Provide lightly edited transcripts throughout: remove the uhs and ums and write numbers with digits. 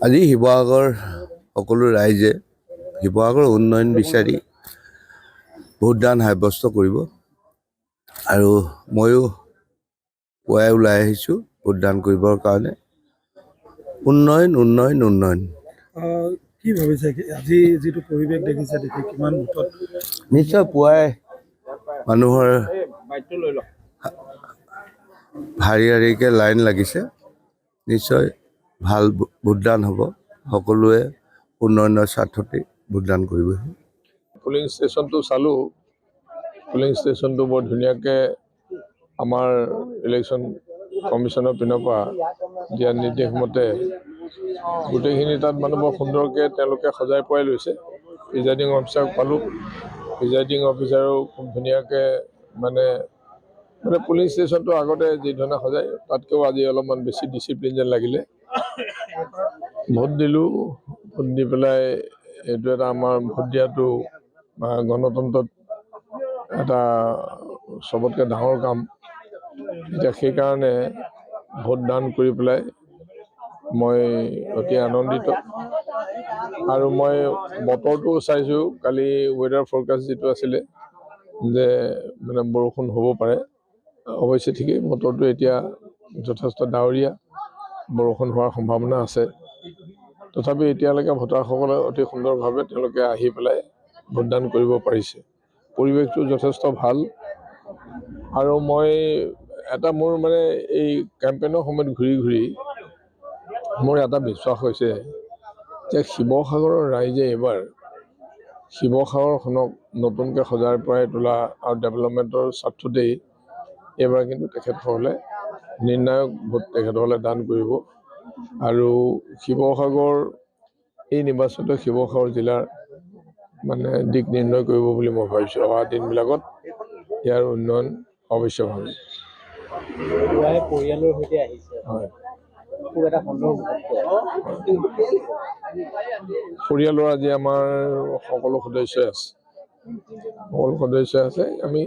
আজি শিৱসাগৰ সকলো ৰাইজে শিৱসাগৰ উন্নয়ন বিচাৰি ভোটদান সাব্যস্ত কৰিব আৰু ময়ো পুৱাই ওলাই আহিছোঁ ভোটদান কৰিবৰ কাৰণে। উন্নয়ন উন্নয়ন উন্নয়ন। কি ভাবিছে আজি যিটো পৰিৱেশ দেখিছে দেখি কিমান ভোটত? নিশ্চয় পুৱাই মানুহৰ শাৰী শাৰীকৈ লাইন লাগিছে। নিশ্চয় ভাল ভোটদান হ'ব। সকলোৱে উন্নয়নৰ স্বাৰ্থতে ভোটদান কৰিবহি। পুলিং ষ্টেচনটো চালোঁ। পুলিং ষ্টেচনটো বৰ ধুনীয়াকৈ আমাৰ ইলেকশ্যন কমিশ্যনৰ পিনৰ পৰা দিয়া নিৰ্দেশ মতে গোটেইখিনি তাত মানে বৰ সুন্দৰকৈ তেওঁলোকে সজাই পৰাই লৈছে। প্ৰিজাইডিং অফিচাৰক পালোঁ। প্ৰিজাইডিং অফিচাৰেও খুব ধুনীয়াকৈ মানে পুলিং ষ্টেচনটো আগতে যি ধৰণে সজায় তাতকৈও আজি অলপমান বেছি ডিচিপ্লিন যেন লাগিলে। ভোট দিলোঁ। ভোট দি পেলাই এইটো এটা আমাৰ ভোট দিয়াটো গণতন্ত্ৰত এটা চবতকৈ ডাঙৰ কাম। এতিয়া সেইকাৰণে ভোটদান কৰি পেলাই মই অতি আনন্দিত। আৰু মই বতৰটো চাইছোঁ, কালি ৱেডাৰ ফৰকাষ্ট যিটো আছিলে যে বৰষুণ হ'ব পাৰে, অৱশ্যে ঠিকেই বতৰটো এতিয়া যথেষ্ট ডাৱৰীয়া, বৰষুণ হোৱাৰ সম্ভাৱনা আছে। তথাপি এতিয়ালৈকে ভোটাৰসকলে অতি সুন্দৰভাৱে তেওঁলোকে আহি পেলাই ভোটদান কৰিব পাৰিছে। পৰিৱেশটো যথেষ্ট ভাল। আৰু মই এটা মোৰ এই কেম্পেইনৰ সময়ত ঘূৰি ঘূৰি মোৰ এটা বিশ্বাস হৈছে যে শিৱসাগৰৰ ৰাইজে এইবাৰ শিৱসাগৰখনক নতুনকৈ সজাই পৰাই তোলা আৰু ডেভেলপমেণ্টৰ স্বাৰ্থতেই এইবাৰ কিন্তু তেখেতসকলে নিৰ্ণায়ক ভোট তেখেতসকলে দান কৰিব। আৰু শিৱসাগৰ এই নিৰ্বাচনটো শিৱসাগৰ জিলাৰ দিক নিৰ্ণয় কৰিব বুলি মই ভাবিছোঁ। অহা দিনবিলাকত ইয়াৰ উন্নয়ন অৱশ্যভাৱে। পৰিয়ালৰ সৈতে আহিছে। হয়, খুব এটা সুন্দৰ পৰিয়ালৰ আজি আমাৰ সকলো সদস্যই আছে। সকলো সদস্যই আছে। আমি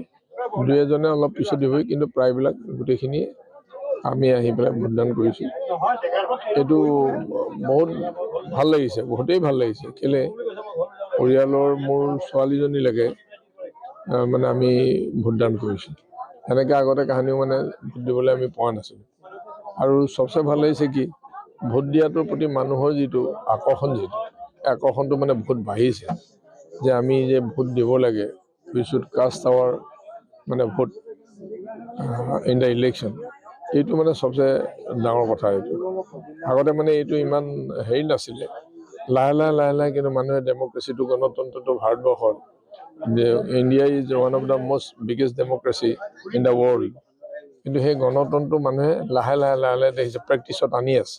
দুই এজনে অলপ পিছতে হৈ, কিন্তু প্ৰায়বিলাক গোটেইখিনিয়ে আমি আহি পেলাই ভোটদান কৰিছোঁ। এইটো বহুত ভাল লাগিছে, বহুতেই ভাল লাগিছে। কেলৈ পৰিয়ালৰ মোৰ ছোৱালীজনীলৈকে আমি ভোটদান কৰিছোঁ। এনেকৈ আগতে কাহানিও ভোট দিবলৈ আমি পোৱা নাছিলোঁ। আৰু চবচে ভাল লাগিছে কি, ভোট দিয়াটোৰ প্ৰতি মানুহৰ যিটো আকৰ্ষণটো বহুত বাঢ়িছে। যে আমি যে ভোট দিব লাগে, we should cast our vote in the election. এইটো চবচে ডাঙৰ কথা। এইটো আগতে এইটো ইমান হেৰি নাছিলে। লাহে লাহে কিন্তু মানুহে ডেম'ক্ৰেচিটো, গণতন্ত্ৰটো ভাৰতবৰ্ষত India is one of the most biggest democracy in the world. কিন্তু সেই গণতন্ত্ৰ মানুহে লাহে লাহে দেখিছে প্ৰেক্টিচত আনি আছে।